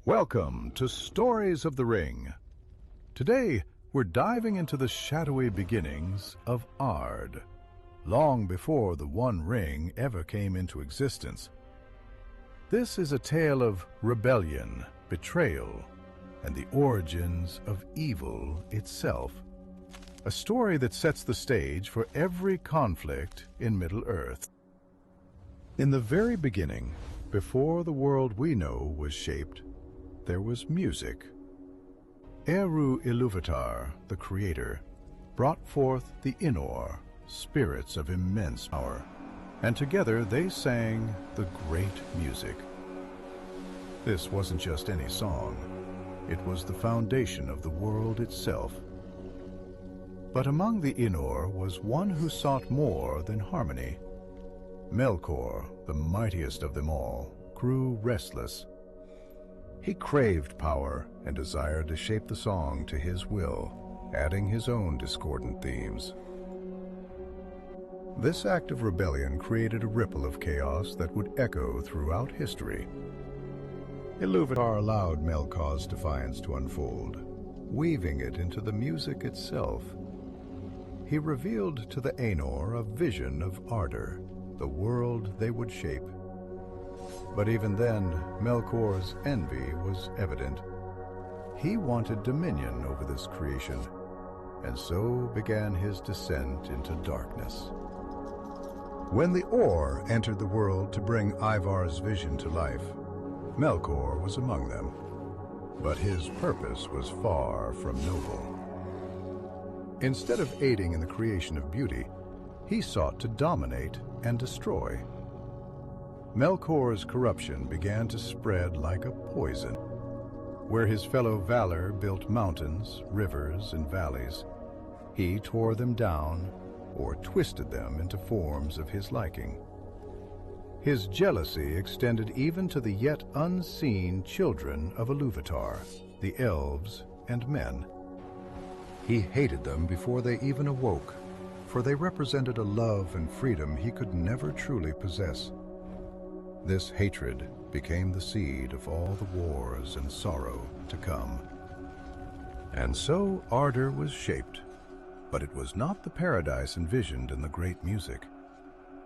Welcome to Stories of the Ring. Today, we're diving into the shadowy beginnings of Ard, long before the One Ring ever came into existence. This is a tale of rebellion, betrayal, and the origins of evil itself. A story that sets the stage for every conflict in Middle-earth. In the very beginning, before the world we know was shaped, there was music. Eru Ilúvatar, the creator, brought forth the Inor, spirits of immense power, and together they sang the great music. This wasn't just any song. It was the foundation of the world itself. But among the Inor was one who sought more than harmony. Melkor, the mightiest of them all, grew restless. He craved power and desired to shape the song to his will, adding his own discordant themes. This act of rebellion created a ripple of chaos that would echo throughout history. Ilúvatar allowed Melkor's defiance to unfold, weaving it into the music itself. He revealed to the Ainur a vision of Ardor, the world they would shape. But even then, Melkor's envy was evident. He wanted dominion over this creation, and so began his descent into darkness. When the Or entered the world to bring Ivar's vision to life, Melkor was among them, but his purpose was far from noble. Instead of aiding in the creation of beauty, he sought to dominate and destroy. Melkor's corruption began to spread like a poison. Where his fellow Valar built mountains, rivers, and valleys, he tore them down or twisted them into forms of his liking. His jealousy extended even to the yet unseen children of Ilúvatar, the Elves and men. He hated them before they even awoke, for they represented a love and freedom he could never truly possess. This hatred became the seed of all the wars and sorrow to come. And so Ardor was shaped, but it was not the paradise envisioned in the great music.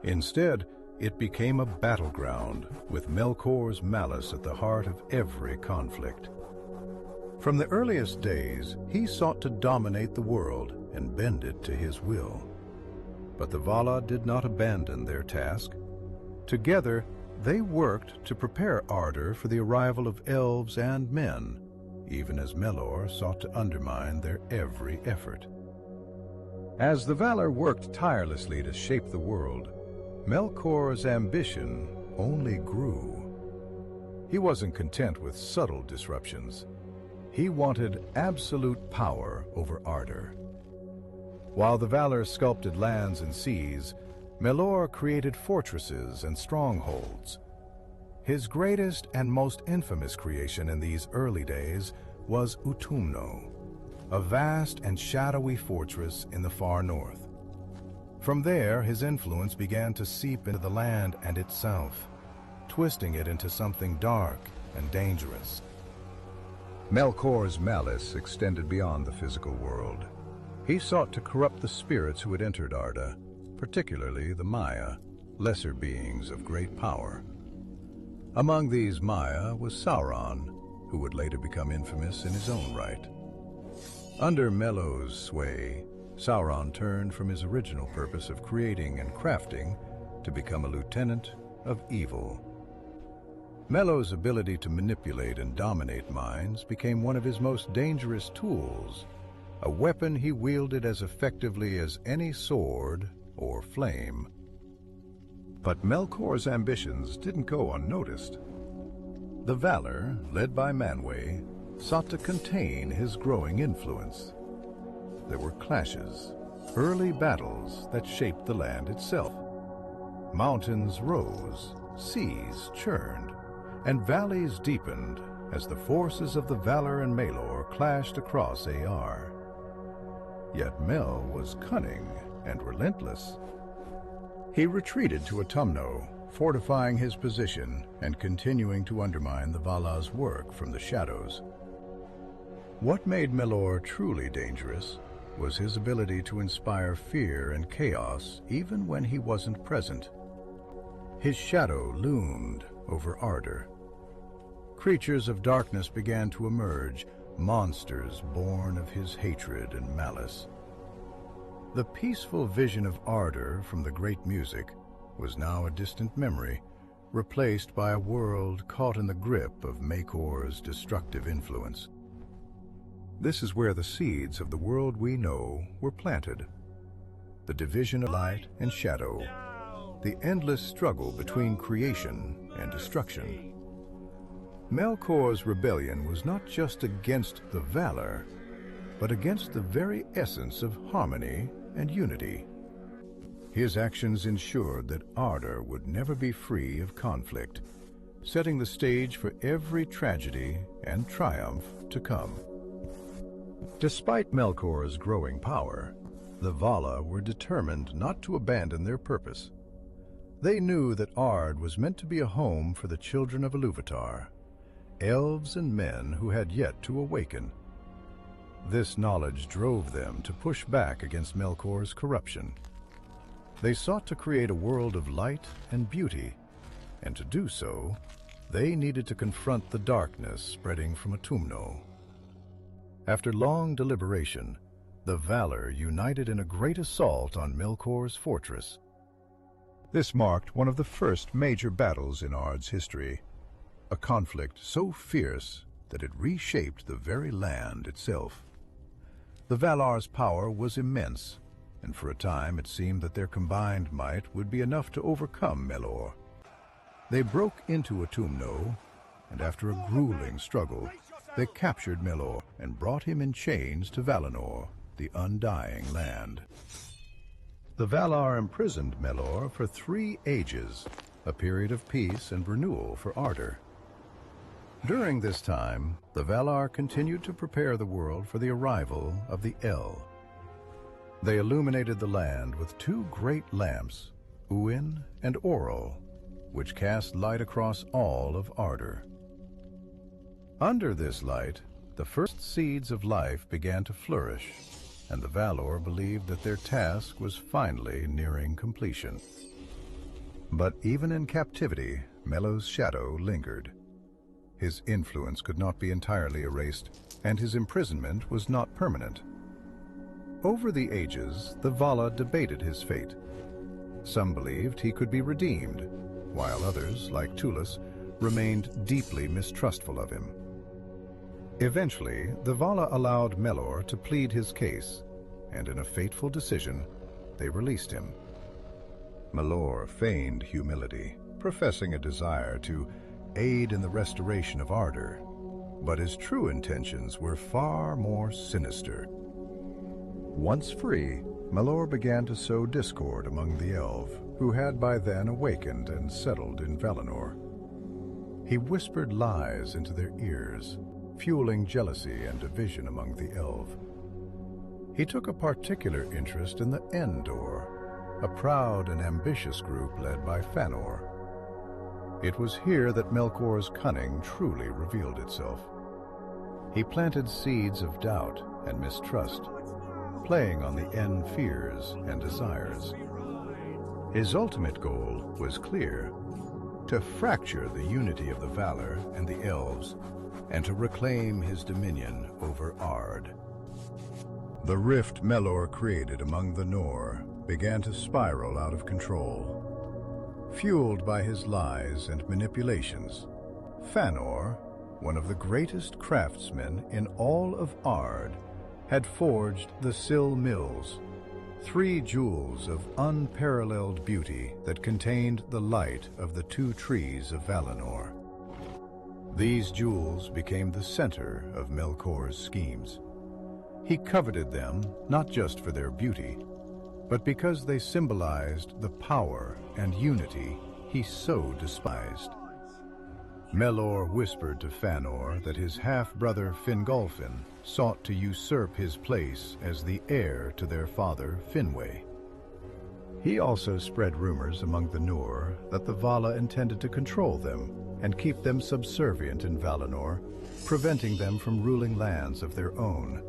Instead, it became a battleground with Melkor's malice at the heart of every conflict. From the earliest days, he sought to dominate the world and bend it to his will. But the Valar did not abandon their task. Together, they worked to prepare Ardor for the arrival of elves and men, even as Melor sought to undermine their every effort. As the Valar worked tirelessly to shape the world, Melkor's ambition only grew. He wasn't content with subtle disruptions. He wanted absolute power over Ardor. While the Valar sculpted lands and seas, Melor created fortresses and strongholds. His greatest and most infamous creation in these early days was Utumno, a vast and shadowy fortress in the far north. From there, his influence began to seep into the land and itself, twisting it into something dark and dangerous. Melkor's malice extended beyond the physical world. He sought to corrupt the spirits who had entered Arda, particularly the Maya, lesser beings of great power. Among these Maya was Sauron, who would later become infamous in his own right. Under Mello's sway, Sauron turned from his original purpose of creating and crafting to become a lieutenant of evil. Mello's ability to manipulate and dominate minds became one of his most dangerous tools, a weapon he wielded as effectively as any sword or flame. But Melkor's ambitions didn't go unnoticed. The Valar, led by Manwë, sought to contain his growing influence. There were clashes, early battles that shaped the land itself. Mountains rose, seas churned, and valleys deepened as the forces of the Valar and Melkor clashed across Ar. Yet Mel was cunning and relentless. He retreated to Utumno, fortifying his position and continuing to undermine the Valar's work from the shadows. What made Melkor truly dangerous was his ability to inspire fear and chaos even when he wasn't present. His shadow loomed over Ardor. Creatures of darkness began to emerge, monsters born of his hatred and malice. The peaceful vision of Ardor from the great music was now a distant memory, replaced by a world caught in the grip of Melkor's destructive influence. This is where the seeds of the world we know were planted. The division of light and shadow, the endless struggle between creation and destruction. Melkor's rebellion was not just against the Valar, but against the very essence of harmony and unity. His actions ensured that Ardor would never be free of conflict, setting the stage for every tragedy and triumph to come. Despite Melkor's growing power, the Valar were determined not to abandon their purpose. They knew that Ard was meant to be a home for the children of Iluvatar, elves and men who had yet to awaken. This knowledge drove them to push back against Melkor's corruption. They sought to create a world of light and beauty, and to do so, they needed to confront the darkness spreading from Utumno. After long deliberation, the Valar united in a great assault on Melkor's fortress. This marked one of the first major battles in Ard's history, a conflict so fierce that it reshaped the very land itself. The Valar's power was immense, and for a time it seemed that their combined might would be enough to overcome Melkor. They broke into Utumno, and after a grueling struggle, they captured Melkor and brought him in chains to Valinor, the Undying Land. The Valar imprisoned Melkor for 3 ages, a period of peace and renewal for Ardor. During this time, the Valar continued to prepare the world for the arrival of the El. They illuminated the land with 2 great lamps, Uin and Orol, which cast light across all of Ardor. Under this light, the first seeds of life began to flourish, and the Valar believed that their task was finally nearing completion. But even in captivity, Melkor's shadow lingered. His influence could not be entirely erased, and his imprisonment was not permanent. Over the ages, the Valar debated his fate. Some believed he could be redeemed, while others, like Tulis, remained deeply mistrustful of him. Eventually, the Valar allowed Melkor to plead his case, and in a fateful decision, they released him. Melkor feigned humility, professing a desire to aid in the restoration of Ardor, but his true intentions were far more sinister. Once free, Melkor began to sow discord among the Elves, who had by then awakened and settled in Valinor. He whispered lies into their ears, fueling jealousy and division among the Elves. He took a particular interest in the Endor, a proud and ambitious group led by Fëanor. It was here that Melkor's cunning truly revealed itself. He planted seeds of doubt and mistrust, playing on the End fears and desires. His ultimate goal was clear: to fracture the unity of the Valar and the Elves, and to reclaim his dominion over Ard. The rift Melkor created among the Nor began to spiral out of control. Fueled by his lies and manipulations, Fëanor, one of the greatest craftsmen in all of Ard, had forged the Silmarils, 3 jewels of unparalleled beauty that contained the light of the 2 trees of Valinor. These jewels became the center of Melkor's schemes. He coveted them not just for their beauty, but because they symbolized the power and unity he so despised. Melkor whispered to Fëanor that his half-brother Fingolfin sought to usurp his place as the heir to their father Finwë. He also spread rumors among the Noor that the Vala intended to control them and keep them subservient in Valinor, preventing them from ruling lands of their own.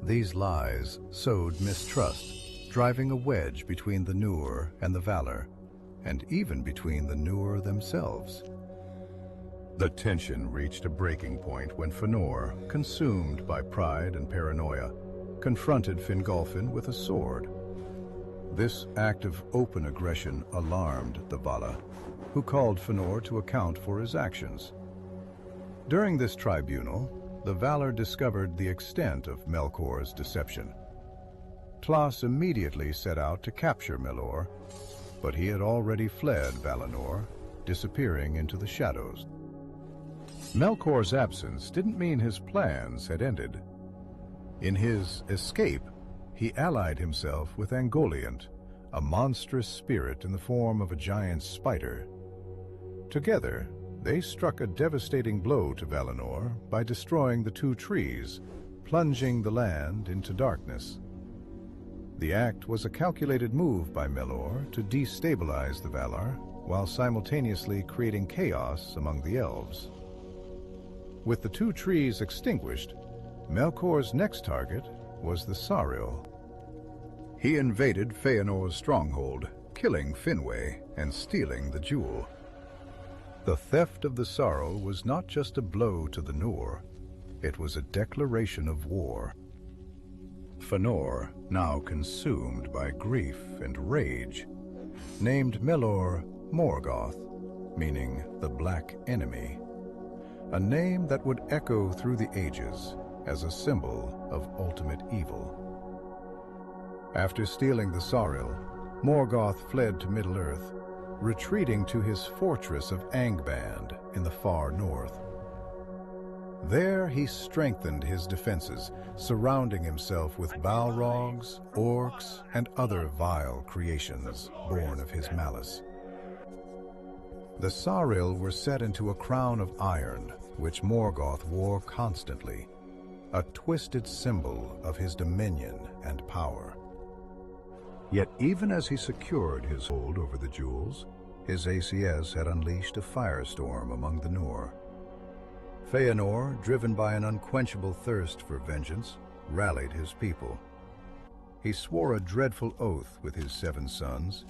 These lies sowed mistrust, driving a wedge between the Noor and the Valar, and even between the Noor themselves. The tension reached a breaking point when Fëanor, consumed by pride and paranoia, confronted Fingolfin with a sword. This act of open aggression alarmed the Vala, who called Fëanor to account for his actions. During this tribunal, the Valar discovered the extent of Melkor's deception. Tlas immediately set out to capture Melor, but he had already fled Valinor, disappearing into the shadows. Melkor's absence didn't mean his plans had ended. In his escape, he allied himself with Ungoliant, a monstrous spirit in the form of a giant spider. Together, they struck a devastating blow to Valinor by destroying the two trees, plunging the land into darkness. The act was a calculated move by Melor to destabilize the Valar, while simultaneously creating chaos among the Elves. With the two trees extinguished, Melkor's next target was the Silmarils. He invaded Fëanor's stronghold, killing Finwë and stealing the jewel. The theft of the Silmarils was not just a blow to the Noor, it was a declaration of war. Fëanor, now consumed by grief and rage, named Melor Morgoth, meaning the Black Enemy, a name that would echo through the ages as a symbol of ultimate evil. After stealing the Silmarils, Morgoth fled to Middle-earth, retreating to his fortress of Angband in the far north. There he strengthened his defenses, surrounding himself with Balrogs, orcs, and other vile creations born of his malice. The Silmarils were set into a crown of iron, which Morgoth wore constantly, a twisted symbol of his dominion and power. Yet even as he secured his hold over the jewels, his ACS had unleashed a firestorm among the Noor. Fëanor, driven by an unquenchable thirst for vengeance, rallied his people. He swore a dreadful oath with his 7 sons,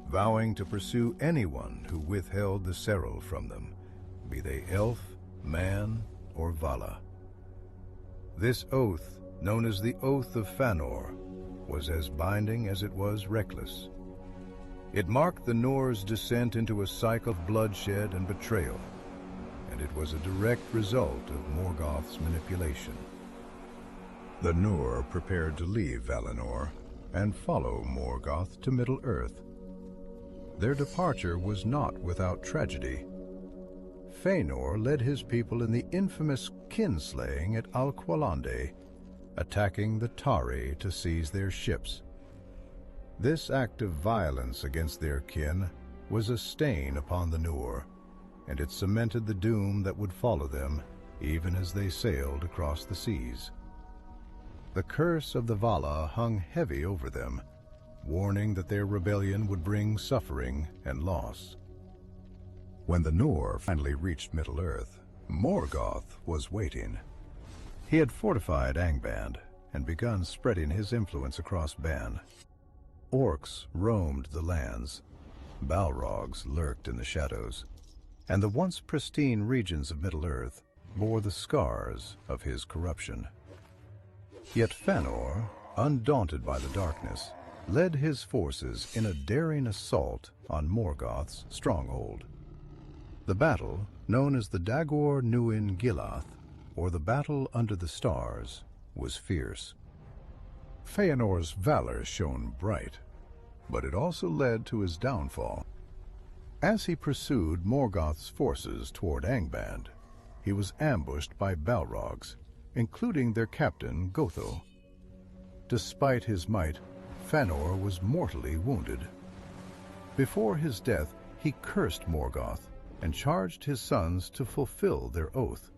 vowing to pursue anyone who withheld the Silmaril from them, be they elf, man, or Vala. This oath, known as the Oath of Fëanor, was as binding as it was reckless. It marked the Noor's descent into a cycle of bloodshed and betrayal, and it was a direct result of Morgoth's manipulation. The Noor prepared to leave Valinor and follow Morgoth to Middle-earth. Their departure was not without tragedy. Fëanor led his people in the infamous kinslaying at Alqualande, attacking the Tari to seize their ships. This act of violence against their kin was a stain upon the Noor, and it cemented the doom that would follow them even as they sailed across the seas. The curse of the Vala hung heavy over them, warning that their rebellion would bring suffering and loss. When the Noor finally reached Middle-earth, Morgoth was waiting. He had fortified Angband and begun spreading his influence across Ban. Orcs roamed the lands, Balrogs lurked in the shadows, and the once pristine regions of Middle-earth bore the scars of his corruption. Yet Fëanor, undaunted by the darkness, led his forces in a daring assault on Morgoth's stronghold. The battle, known as the Dagor Nuin Gilath, or the Battle Under the Stars, was fierce. Fëanor's valor shone bright, but it also led to his downfall. As he pursued Morgoth's forces toward Angband, he was ambushed by Balrogs, including their captain Gotho. Despite his might, Fëanor was mortally wounded. Before his death, he cursed Morgoth and charged his sons to fulfill their oath,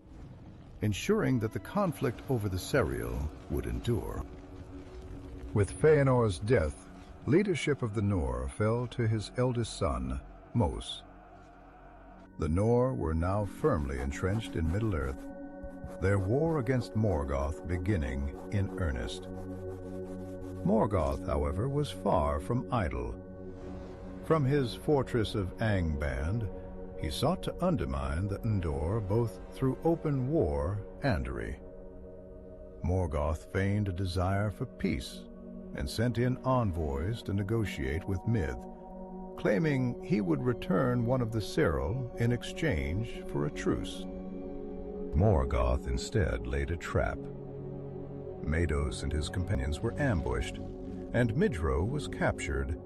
ensuring that the conflict over the Silmaril would endure. With Fëanor's death, Leadership of the Nor fell to his eldest son, Mos. The Nor were now firmly entrenched in Middle-earth, their war against Morgoth beginning in earnest. Morgoth, however, was far from idle. From his fortress of Angband, he sought to undermine the Undor both through open war and andry. Morgoth feigned a desire for peace and sent in envoys to negotiate with Myth, claiming he would return one of the Silmarils in exchange for a truce. Morgoth instead laid a trap. Mados and his companions were ambushed, and Midro was captured.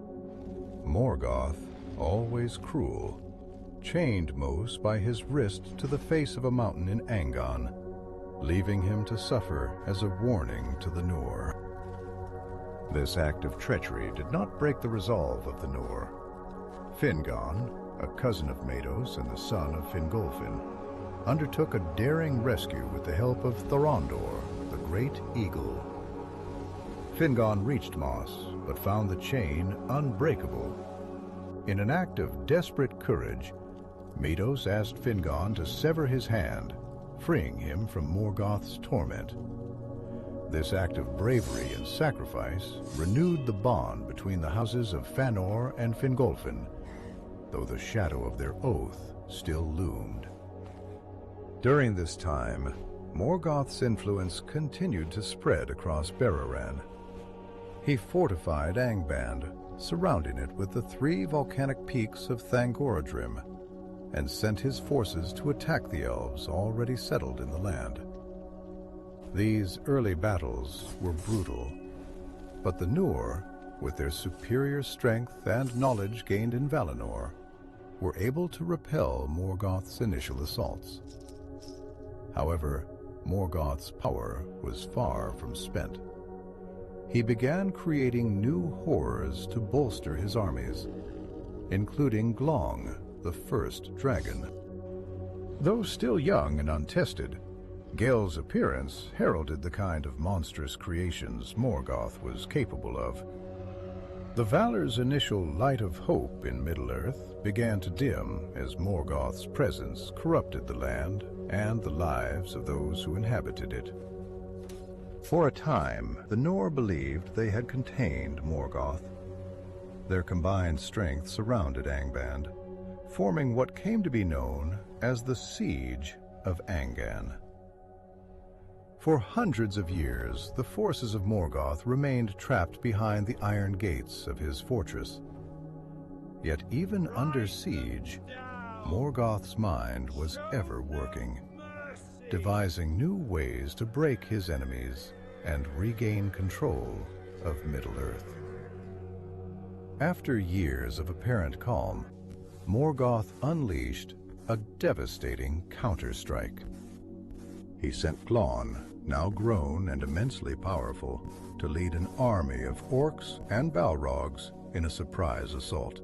Morgoth, always cruel, chained Mos by his wrist to the face of a mountain in Angband, leaving him to suffer as a warning to the Nor. This act of treachery did not break the resolve of the Nor. Fingon, a cousin of Mados and the son of Fingolfin, undertook a daring rescue with the help of Thorondor, the Great Eagle. Fingon reached Mos, but found the chain unbreakable. In an act of desperate courage, Mados asked Fingon to sever his hand, freeing him from Morgoth's torment. This act of bravery and sacrifice renewed the bond between the houses of Fëanor and Fingolfin, though the shadow of their oath still loomed. During this time, Morgoth's influence continued to spread across Beroran. He fortified Angband, surrounding it with the 3 volcanic peaks of Thangorodrim, and sent his forces to attack the Elves already settled in the land. These early battles were brutal, but the Noor, with their superior strength and knowledge gained in Valinor, were able to repel Morgoth's initial assaults. However, Morgoth's power was far from spent. He began creating new horrors to bolster his armies, including Glong, the first dragon. Though still young and untested, Gel's appearance heralded the kind of monstrous creations Morgoth was capable of. The Valar's initial light of hope in Middle-earth began to dim as Morgoth's presence corrupted the land and the lives of those who inhabited it. For a time, the Nor believed they had contained Morgoth. Their combined strength surrounded Angband, forming what came to be known as the Siege of Angband. For hundreds of years, the forces of Morgoth remained trapped behind the iron gates of his fortress. Yet even under siege, Morgoth's mind was ever working, devising new ways to break his enemies and regain control of Middle-earth. After years of apparent calm, Morgoth unleashed a devastating counterstrike. He sent Glon, now grown and immensely powerful, to lead an army of orcs and balrogs in a surprise assault.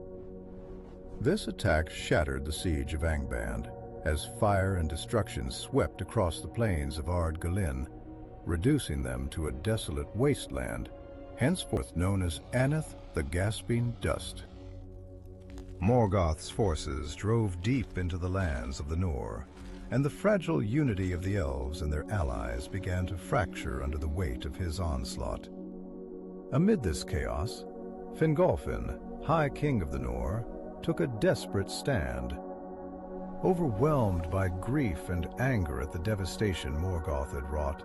This attack shattered the siege of Angband, as fire and destruction swept across the plains of Ardgalin, reducing them to a desolate wasteland, henceforth known as Aneth the Gasping Dust. Morgoth's forces drove deep into the lands of the Nor, and the fragile unity of the Elves and their allies began to fracture under the weight of his onslaught. Amid this chaos, Fingolfin, High King of the Nor, took a desperate stand. Overwhelmed by grief and anger at the devastation Morgoth had wrought,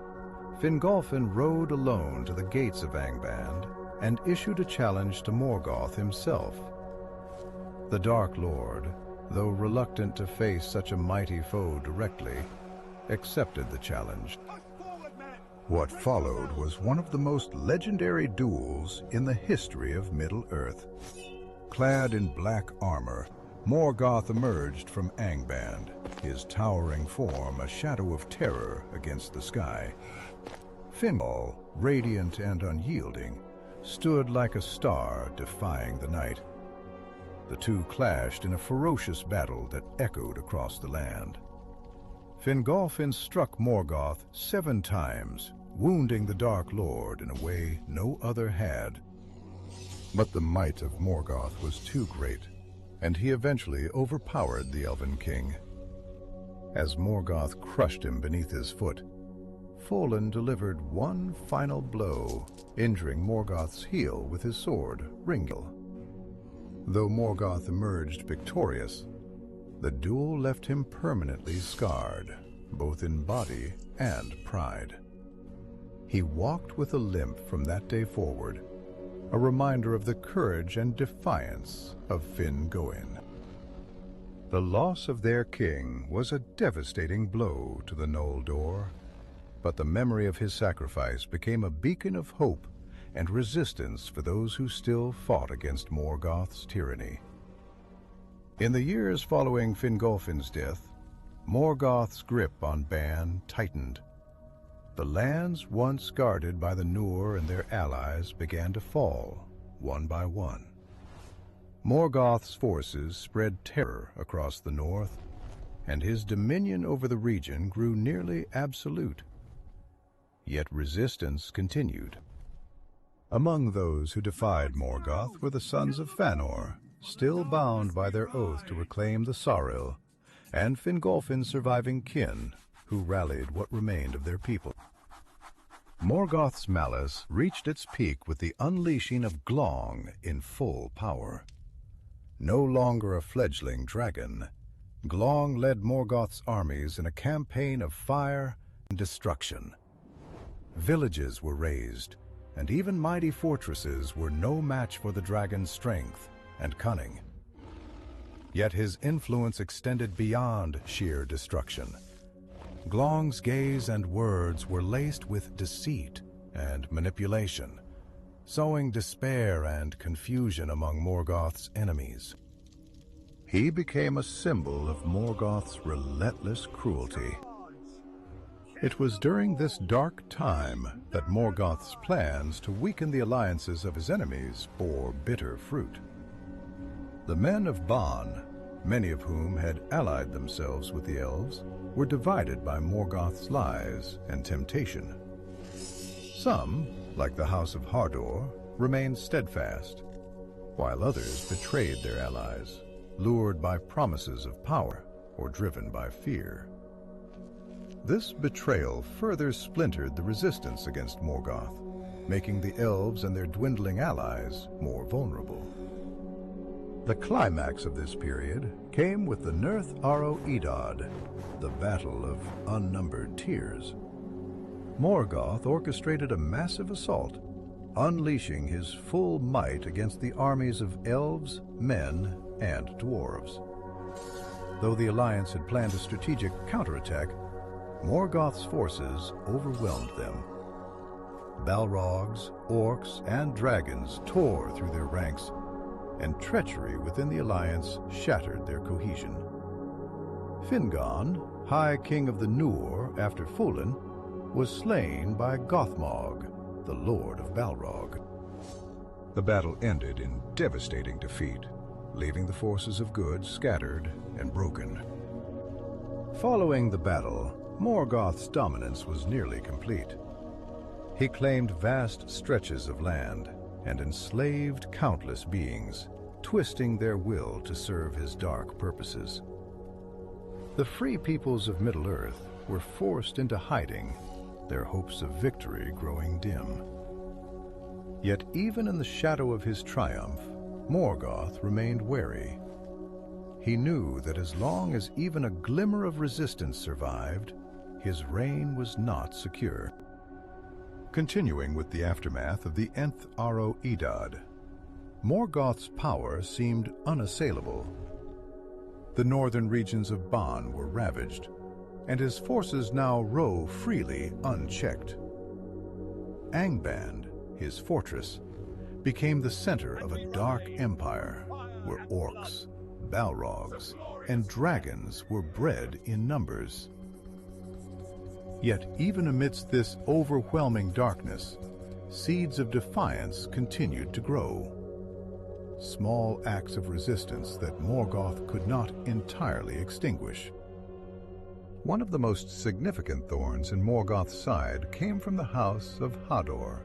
Fingolfin rode alone to the gates of Angband and issued a challenge to Morgoth himself. The Dark Lord, though reluctant to face such a mighty foe directly, accepted the challenge. What followed was one of the most legendary duels in the history of Middle-earth. Clad in black armor, Morgoth emerged from Angband, his towering form a shadow of terror against the sky. Fingal, radiant and unyielding, stood like a star defying the night. The two clashed in a ferocious battle that echoed across the land. Fingolfin struck Morgoth 7 times, wounding the Dark Lord in a way no other had. But the might of Morgoth was too great, and he eventually overpowered the Elven king. As Morgoth crushed him beneath his foot, Folin delivered one final blow, injuring Morgoth's heel with his sword, Ringil. Though Morgoth emerged victorious, the duel left him permanently scarred, both in body and pride. He walked with a limp from that day forward, a reminder of the courage and defiance of Fingoin. The loss of their king was a devastating blow to the Noldor, but the memory of his sacrifice became a beacon of hope and resistance for those who still fought against Morgoth's tyranny. In the years following Fingolfin's death, Morgoth's grip on Ban tightened. The lands once guarded by the Noor and their allies began to fall, one by one. Morgoth's forces spread terror across the north, and his dominion over the region grew nearly absolute. Yet resistance continued. Among those who defied Morgoth were the sons of Fëanor, still bound by their oath to reclaim the Silmarils, and Fingolfin's surviving kin, who rallied what remained of their people. Morgoth's malice reached its peak with the unleashing of Glong in full power. No longer a fledgling dragon, Glong led Morgoth's armies in a campaign of fire and destruction. Villages were razed, and even mighty fortresses were no match for the dragon's strength and cunning. Yet his influence extended beyond sheer destruction. Glong's gaze and words were laced with deceit and manipulation, sowing despair and confusion among Morgoth's enemies. He became a symbol of Morgoth's relentless cruelty. It was during this dark time that Morgoth's plans to weaken the alliances of his enemies bore bitter fruit. The men of Ban, many of whom had allied themselves with the Elves, were divided by Morgoth's lies and temptation. Some, like the House of Hador, remained steadfast, while others betrayed their allies, lured by promises of power or driven by fear. This betrayal further splintered the resistance against Morgoth, making the Elves and their dwindling allies more vulnerable. The climax of this period came with the Nirth Aro Edad, the Battle of Unnumbered Tears. Morgoth orchestrated a massive assault, unleashing his full might against the armies of elves, men, and dwarves. Though the alliance had planned a strategic counterattack, Morgoth's forces overwhelmed them. Balrogs, orcs, and dragons tore through their ranks, and treachery within the alliance shattered their cohesion. Fingon, High King of the Noor after Folin, was slain by Gothmog, the Lord of Balrog. The battle ended in devastating defeat, leaving the forces of good scattered and broken. Following the battle, Morgoth's dominance was nearly complete. He claimed vast stretches of land and enslaved countless beings, twisting their will to serve his dark purposes. The free peoples of Middle-earth were forced into hiding, their hopes of victory growing dim. Yet even in the shadow of his triumph, Morgoth remained wary. He knew that as long as even a glimmer of resistance survived, his reign was not secure. Continuing with the aftermath of the Nth Aro Edad, Morgoth's power seemed unassailable. The northern regions of Ban were ravaged, and his forces now rove freely unchecked. Angband, his fortress, became the center of a dark empire where orcs, balrogs, and dragons were bred in numbers. Yet even amidst this overwhelming darkness, seeds of defiance continued to grow. Small acts of resistance that Morgoth could not entirely extinguish. One of the most significant thorns in Morgoth's side came from the House of Hador.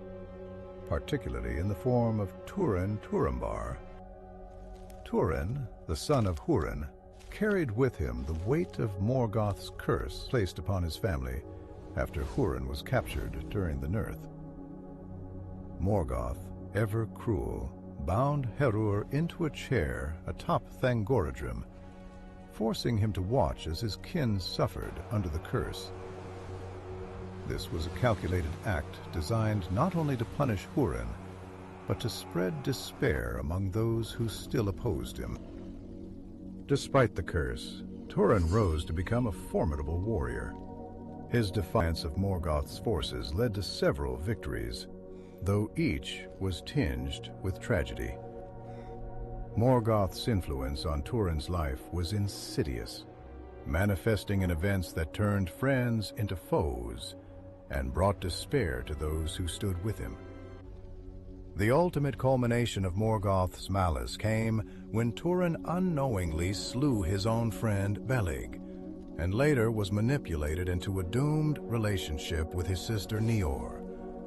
particularly in the form of Turin Turambar. Turin, the son of Hurin, carried with him the weight of Morgoth's curse placed upon his family after Hurin was captured during the Nirth. Morgoth, ever cruel, bound Herur into a chair atop Thangorodrim, forcing him to watch as his kin suffered under the curse. This was a calculated act designed not only to punish Hurin, but to spread despair among those who still opposed him. Despite the curse, Turin rose to become a formidable warrior. His defiance of Morgoth's forces led to several victories, though each was tinged with tragedy. Morgoth's influence on Turin's life was insidious, manifesting in events that turned friends into foes and brought despair to those who stood with him. The ultimate culmination of Morgoth's malice came when Turin unknowingly slew his own friend Beleg, and later was manipulated into a doomed relationship with his sister Nior,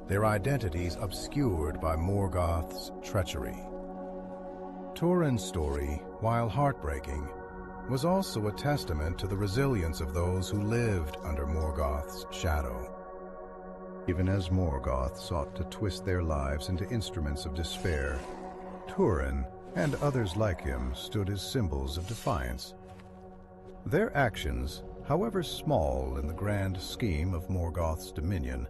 their identities obscured by Morgoth's treachery. Turin's story, while heartbreaking, was also a testament to the resilience of those who lived under Morgoth's shadow. Even as Morgoth sought to twist their lives into instruments of despair, Turin and others like him stood as symbols of defiance. Their actions, however small in the grand scheme of Morgoth's dominion,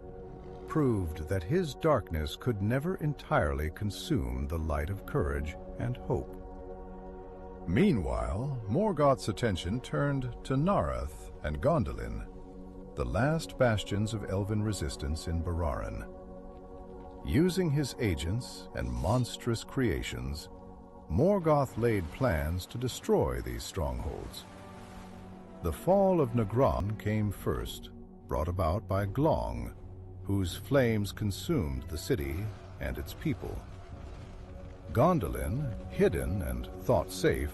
proved that his darkness could never entirely consume the light of courage and hope. Meanwhile, Morgoth's attention turned to Narath and Gondolin, the last bastions of elven resistance in Bararan. Using his agents and monstrous creations, Morgoth laid plans to destroy these strongholds. The fall of Nagron came first, brought about by Glong, whose flames consumed the city and its people. Gondolin, hidden and thought safe,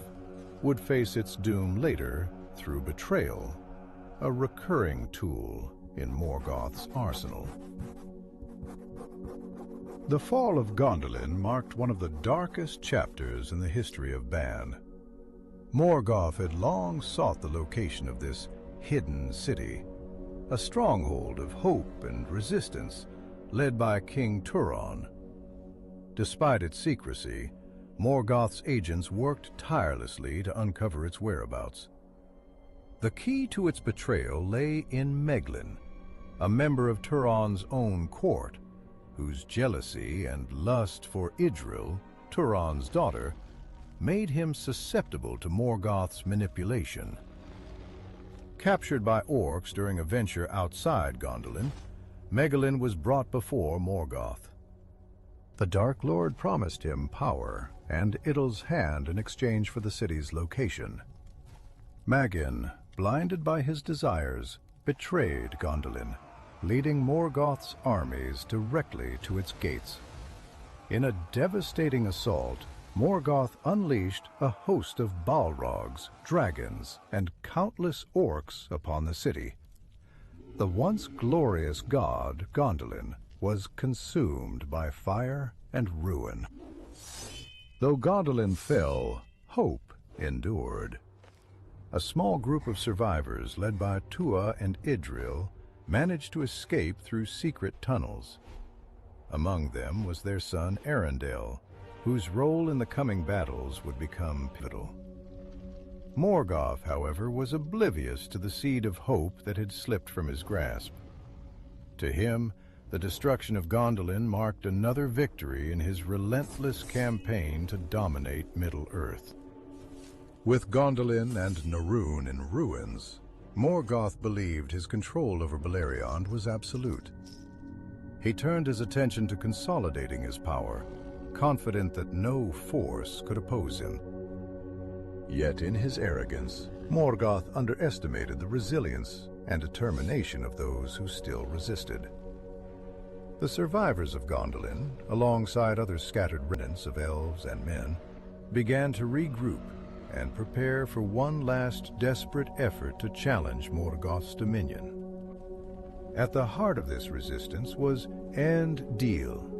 would face its doom later through betrayal, a recurring tool in Morgoth's arsenal. The fall of Gondolin marked one of the darkest chapters in the history of Ban. Morgoth had long sought the location of this hidden city, a stronghold of hope and resistance led by King Turon. Despite its secrecy, Morgoth's agents worked tirelessly to uncover its whereabouts. The key to its betrayal lay in Meglin, a member of Turon's own court, whose jealousy and lust for Idril, Turon's daughter, made him susceptible to Morgoth's manipulation. Captured by orcs during a venture outside Gondolin, Meglin was brought before Morgoth. The Dark Lord promised him power and Idil's hand in exchange for the city's location. Magin, blinded by his desires, betrayed Gondolin, leading Morgoth's armies directly to its gates. In a devastating assault, Morgoth unleashed a host of Balrogs, dragons, and countless orcs upon the city. The once glorious god, Gondolin, was consumed by fire and ruin. Though Gondolin fell, hope endured. A small group of survivors, led by Tua and Idril, managed to escape through secret tunnels. Among them was their son Arundel, whose role in the coming battles would become pivotal. Morgoth, however, was oblivious to the seed of hope that had slipped from his grasp. To him, the destruction of Gondolin marked another victory in his relentless campaign to dominate Middle-earth. With Gondolin and Narun in ruins, Morgoth believed his control over Beleriand was absolute. He turned his attention to consolidating his power, confident that no force could oppose him. Yet in his arrogance, Morgoth underestimated the resilience and determination of those who still resisted. The survivors of Gondolin, alongside other scattered remnants of elves and men, began to regroup and prepare for one last desperate effort to challenge Morgoth's dominion. At the heart of this resistance was End-Dil,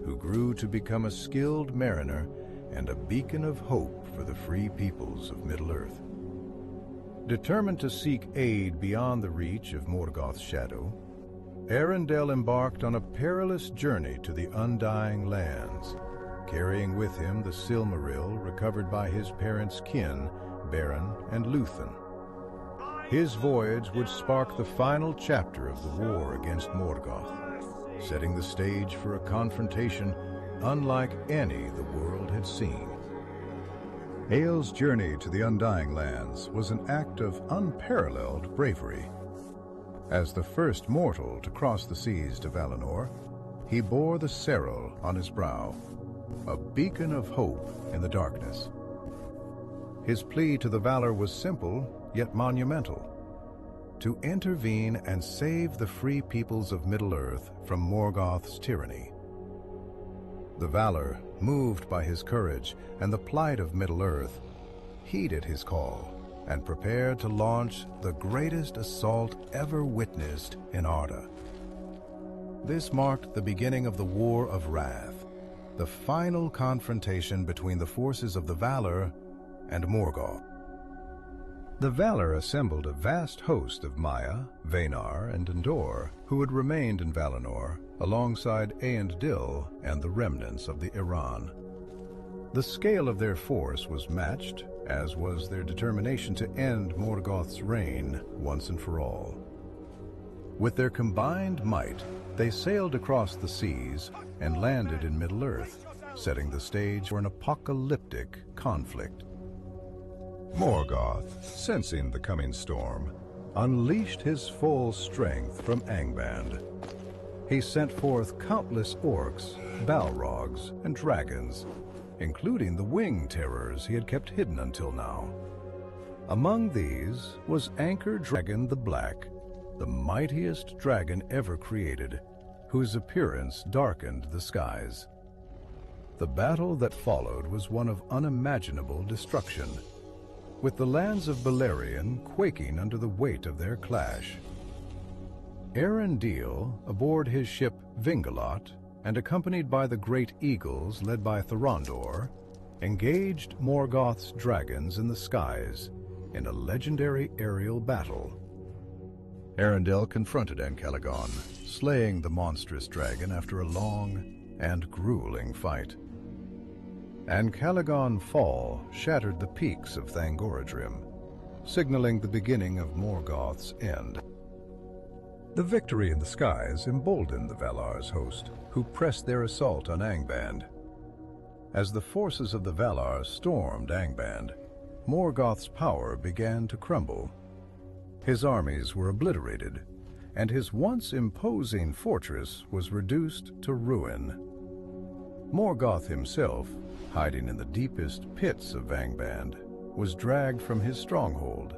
who grew to become a skilled mariner and a beacon of hope for the free peoples of Middle-earth. Determined to seek aid beyond the reach of Morgoth's shadow, Arundel embarked on a perilous journey to the Undying Lands, carrying with him the Silmaril recovered by his parents' kin, Beren and Lúthien. His voyage would spark the final chapter of the war against Morgoth, setting the stage for a confrontation unlike any the world had seen. Egil's journey to the Undying Lands was an act of unparalleled bravery. As the first mortal to cross the seas to Valinor, he bore the Serral on his brow, a beacon of hope in the darkness. His plea to the Valar was simple, yet monumental: to intervene and save the free peoples of Middle-earth from Morgoth's tyranny. The Valar, moved by his courage and the plight of Middle-earth, heeded his call and prepared to launch the greatest assault ever witnessed in Arda. This marked the beginning of the War of Wrath, the final confrontation between the forces of the Valar and Morgoth. The Valar assembled a vast host of Maya, Vanar, and Endor, who had remained in Valinor, alongside Eärendil and the remnants of the Iran. The scale of their force was matched, as was their determination to end Morgoth's reign once and for all. With their combined might, they sailed across the seas and landed in Middle-earth, setting the stage for an apocalyptic conflict. Morgoth, sensing the coming storm, unleashed his full strength from Angband. He sent forth countless orcs, balrogs, and dragons, including the winged terrors he had kept hidden until now. Among these was Anchor Dragon the Black, the mightiest dragon ever created, whose appearance darkened the skies. The battle that followed was one of unimaginable destruction, with the lands of Beleriand quaking under the weight of their clash. Eärendil, aboard his ship Vingalot, and accompanied by the great eagles led by Thorondor, engaged Morgoth's dragons in the skies in a legendary aerial battle. Eärendil confronted Ancalagon, slaying the monstrous dragon after a long and grueling fight. Ancalagon's fall shattered the peaks of Thangorodrim, signaling the beginning of Morgoth's end. The victory in the skies emboldened the Valar's host, who pressed their assault on Angband. As the forces of the Valar stormed Angband, Morgoth's power began to crumble. His armies were obliterated, and his once imposing fortress was reduced to ruin. Morgoth himself, hiding in the deepest pits of Angband, was dragged from his stronghold.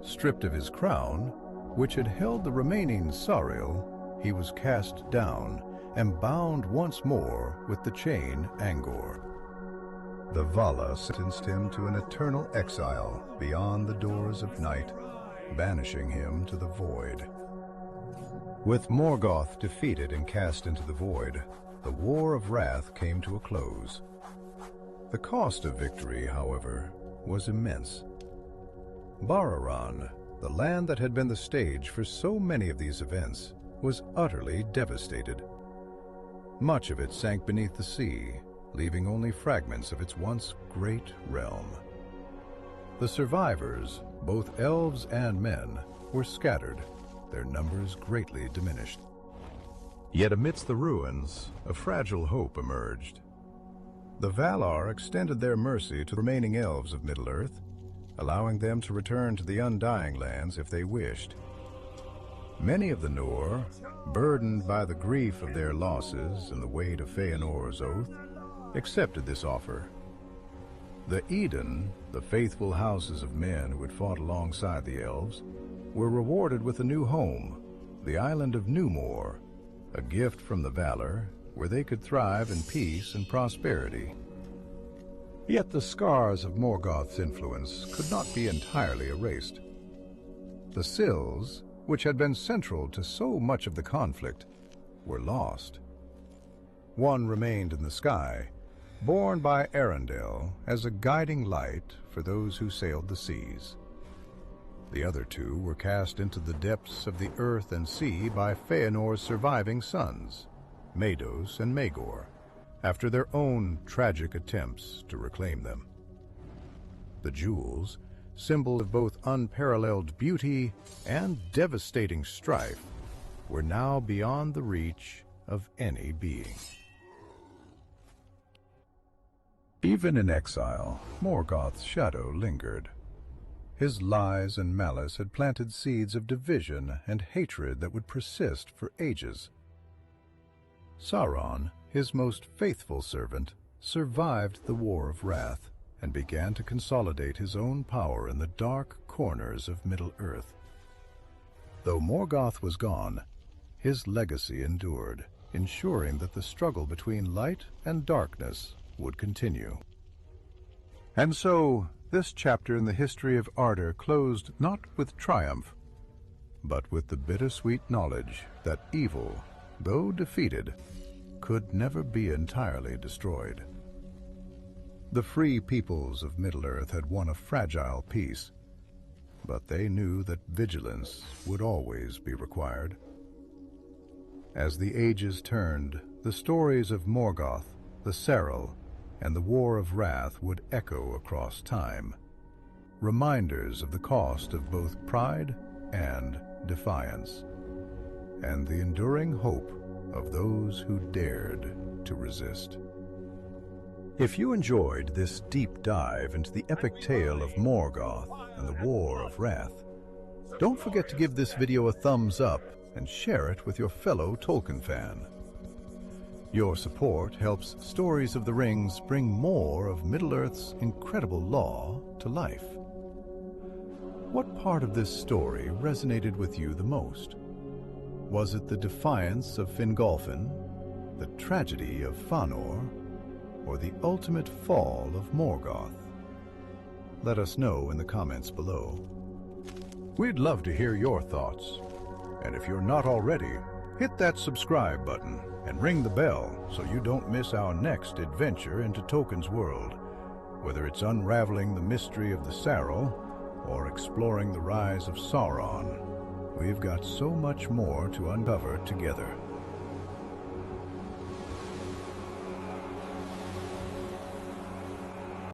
Stripped of his crown, which had held the remaining Silmaril, he was cast down and bound once more with the chain Angor. The Vala sentenced him to an eternal exile beyond the doors of night, banishing him to the void. With Morgoth defeated and cast into the void, the War of Wrath came to a close. The cost of victory, however, was immense. Bararan, the land that had been the stage for so many of these events, was utterly devastated. Much of it sank beneath the sea, leaving only fragments of its once great realm. The survivors, both elves and men, were scattered, their numbers greatly diminished. Yet amidst the ruins, a fragile hope emerged. The Valar extended their mercy to the remaining elves of Middle-earth, allowing them to return to the Undying Lands if they wished. Many of the Noor, burdened by the grief of their losses and the weight of Feanor's oath, accepted this offer. The Eden, the faithful houses of men who had fought alongside the elves, were rewarded with a new home, the island of Numor, a gift from the Valar, where they could thrive in peace and prosperity. Yet the scars of Morgoth's influence could not be entirely erased. The Sills, which had been central to so much of the conflict, were lost. One remained in the sky, borne by Arundel as a guiding light for those who sailed the seas. The other two were cast into the depths of the earth and sea by Feanor's surviving sons, Mados and Magor, after their own tragic attempts to reclaim them. The jewels, symbol of both unparalleled beauty and devastating strife, were now beyond the reach of any being. Even in exile, Morgoth's shadow lingered. His lies and malice had planted seeds of division and hatred that would persist for ages. Sauron, his most faithful servant, survived the War of Wrath and began to consolidate his own power in the dark corners of Middle-earth. Though Morgoth was gone, his legacy endured, ensuring that the struggle between light and darkness would continue. And so, this chapter in the history of Ardor closed not with triumph, but with the bittersweet knowledge that evil, though defeated, could never be entirely destroyed. The free peoples of Middle-earth had won a fragile peace, but they knew that vigilance would always be required. As the ages turned, the stories of Morgoth, the Serral, and the War of Wrath would echo across time, reminders of the cost of both pride and defiance, and the enduring hope of those who dared to resist. If you enjoyed this deep dive into the epic tale of Morgoth and the War of Wrath, don't forget to give this video a thumbs up and share it with your fellow Tolkien fan. Your support helps Stories of the Rings bring more of Middle-earth's incredible lore to life. What part of this story resonated with you the most? Was it the defiance of Fingolfin, the tragedy of Fëanor, or the ultimate fall of Morgoth? Let us know in the comments below. We'd love to hear your thoughts. And if you're not already, hit that subscribe button and ring the bell so you don't miss our next adventure into Tolkien's world, whether it's unraveling the mystery of the Serral or exploring the rise of Sauron. We've got so much more to uncover together.